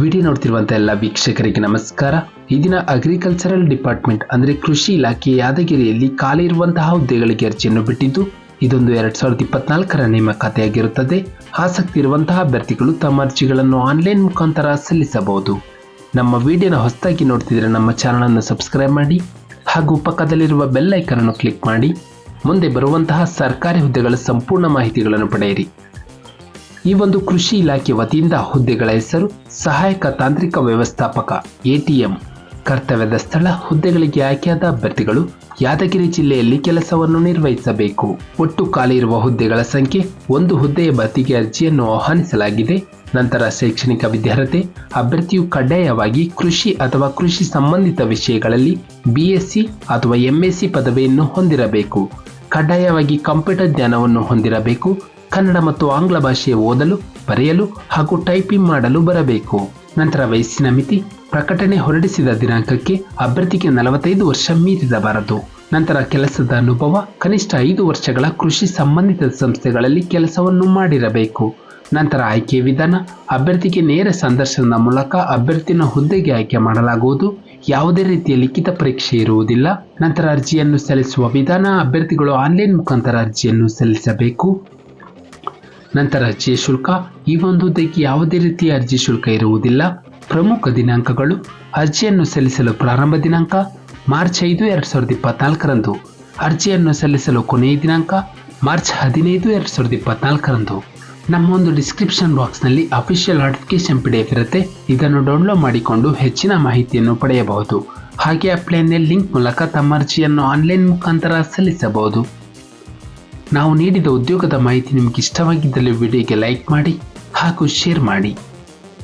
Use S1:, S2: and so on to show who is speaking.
S1: Video ನೋಡ್ತಿರುವಂಥ ಎಲ್ಲ ವೀಕ್ಷಕರಿಗೆ ನಮಸ್ಕಾರ. ಈ ದಿನ ಅಗ್ರಿಕಲ್ಚರಲ್ ಡಿಪಾರ್ಟ್ಮೆಂಟ್ ಅಂದರೆ ಕೃಷಿ ಇಲಾಖೆ ಯಾದಗಿರಿಯಲ್ಲಿ ಖಾಲಿ ಇರುವಂತಹ ಹುದ್ದೆಗಳಿಗೆ ಅರ್ಜಿಯನ್ನು ಬಿಟ್ಟಿದ್ದು, ಇದೊಂದು 2024ರ ನೇಮಕಾತಿಯಾಗಿರುತ್ತದೆ. ಆಸಕ್ತಿ ಇರುವಂತಹ ಅಭ್ಯರ್ಥಿಗಳು ತಮ್ಮ ಅರ್ಜಿಗಳನ್ನು ಆನ್ಲೈನ್ ಮುಖಾಂತರ ಸಲ್ಲಿಸಬಹುದು. ನಮ್ಮ ವಿಡಿಯೋನ ಹೊಸದಾಗಿ ನೋಡ್ತಿದ್ರೆ ನಮ್ಮ ಚಾನಲನ್ನು ಸಬ್ಸ್ಕ್ರೈಬ್ ಮಾಡಿ ಹಾಗೂ ಪಕ್ಕದಲ್ಲಿರುವ ಬೆಲ್ ಐಕಾನ್ ಅನ್ನು ಕ್ಲಿಕ್ ಮಾಡಿ ಮುಂದೆ ಬರುವಂತಹ ಸರ್ಕಾರಿ ಹುದ್ದೆಗಳ ಸಂಪೂರ್ಣ ಮಾಹಿತಿಗಳನ್ನು ಪಡೆಯಿರಿ. ಈ ಒಂದು ಕೃಷಿ ಇಲಾಖೆ ವತಿಯಿಂದ ಹುದ್ದೆಗಳ ಹೆಸರು ಸಹಾಯಕ ತಾಂತ್ರಿಕ ವ್ಯವಸ್ಥಾಪಕ ATM. ಕರ್ತವ್ಯದ ಸ್ಥಳ ಹುದ್ದೆಗಳಿಗೆ ಆಯ್ಕೆಯಾದ ಅಭ್ಯರ್ಥಿಗಳು ಯಾದಗಿರಿ ಜಿಲ್ಲೆಯಲ್ಲಿ ಕೆಲಸವನ್ನು ನಿರ್ವಹಿಸಬೇಕು. ಒಟ್ಟು ಖಾಲಿ ಇರುವ ಹುದ್ದೆಗಳ ಸಂಖ್ಯೆ 1 ಹುದ್ದೆಯ ಭರ್ತಿಗೆ ಅರ್ಜಿಯನ್ನು ಆಹ್ವಾನಿಸಲಾಗಿದೆ. ನಂತರ ಶೈಕ್ಷಣಿಕ ವಿದ್ಯಾರ್ಹತೆ ಅಭ್ಯರ್ಥಿಯು ಕಡ್ಡಾಯವಾಗಿ ಕೃಷಿ ಅಥವಾ ಕೃಷಿ ಸಂಬಂಧಿತ ವಿಷಯಗಳಲ್ಲಿ BSc ಅಥವಾ MSc ಪದವಿಯನ್ನು ಹೊಂದಿರಬೇಕು. ಕಡ್ಡಾಯವಾಗಿ ಕಂಪ್ಯೂಟರ್ ಜ್ಞಾನವನ್ನು ಹೊಂದಿರಬೇಕು. ಕನ್ನಡ ಮತ್ತು ಆಂಗ್ಲ ಭಾಷೆ ಓದಲು, ಬರೆಯಲು ಹಾಗೂ ಟೈಪಿಂಗ್ ಮಾಡಲು ಬರಬೇಕು. ನಂತರ ವಯಸ್ಸಿನ ಮಿತಿ ಪ್ರಕಟಣೆ ಹೊರಡಿಸಿದ ದಿನಾಂಕಕ್ಕೆ ಅಭ್ಯರ್ಥಿಗೆ 45 ವರ್ಷ ಮೀರಿರಬಾರದು. ನಂತರ ಕೆಲಸದ ಅನುಭವ ಕನಿಷ್ಠ 5 ವರ್ಷಗಳ ಕೃಷಿ ಸಂಬಂಧಿತ ಸಂಸ್ಥೆಗಳಲ್ಲಿ ಕೆಲಸವನ್ನು ಮಾಡಿರಬೇಕು. ನಂತರ ಆಯ್ಕೆ ವಿಧಾನ ಅಭ್ಯರ್ಥಿಗೆ ನೇರ ಸಂದರ್ಶನದ ಮೂಲಕ ಅಭ್ಯರ್ಥಿನ ಹುದ್ದೆಗೆ ಆಯ್ಕೆ ಮಾಡಲಾಗುವುದು. ಯಾವುದೇ ರೀತಿಯ ಲಿಖಿತ ಪರೀಕ್ಷೆ ಇರುವುದಿಲ್ಲ. ನಂತರ ಅರ್ಜಿಯನ್ನು ಸಲ್ಲಿಸುವ ವಿಧಾನ ಅಭ್ಯರ್ಥಿಗಳು ಆನ್ಲೈನ್ ಮುಖಾಂತರ ಅರ್ಜಿಯನ್ನು ಸಲ್ಲಿಸಬೇಕು. ನಂತರ ಅರ್ಜಿಯ ಶುಲ್ಕ ಈ ಒಂದು ಹುದ್ದೆಗೆ ಯಾವುದೇ ರೀತಿಯ ಅರ್ಜಿ ಶುಲ್ಕ ಇರುವುದಿಲ್ಲ. ಪ್ರಮುಖ ದಿನಾಂಕಗಳು ಅರ್ಜಿಯನ್ನು ಸಲ್ಲಿಸಲು ಪ್ರಾರಂಭ ದಿನಾಂಕ ಮಾರ್ಚ್ 5, 2024ರಂದು. ಅರ್ಜಿಯನ್ನು ಸಲ್ಲಿಸಲು ಕೊನೆಯ ದಿನಾಂಕ ಮಾರ್ಚ್ 15, 2024ರಂದು. ನಮ್ಮ ಒಂದು ಡಿಸ್ಕ್ರಿಪ್ಷನ್ ಬಾಕ್ಸ್ನಲ್ಲಿ ಅಫಿಷಿಯಲ್ ನೋಟಿಫಿಕೇಶನ್ PDF ಇರುತ್ತೆ. ಇದನ್ನು ಡೌನ್ಲೋಡ್ ಮಾಡಿಕೊಂಡು ಹೆಚ್ಚಿನ ಮಾಹಿತಿಯನ್ನು ಪಡೆಯಬಹುದು. ಹಾಗೆ ಅಪ್ಲೈನ ಲಿಂಕ್ ಮೂಲಕ ತಮ್ಮ ಅರ್ಜಿಯನ್ನು ಆನ್ಲೈನ್ ಮುಖಾಂತರ ಸಲ್ಲಿಸಬಹುದು. ನಾವು ನೀಡಿದ ಉದ್ಯೋಗದ ಮಾಹಿತಿ ನಿಮಗೆ ಇಷ್ಟವಾಗಿದ್ದಲ್ಲಿ ವಿಡಿಯೋಗೆ ಲೈಕ್ ಮಾಡಿ ಹಾಗೂ ಶೇರ್ ಮಾಡಿ.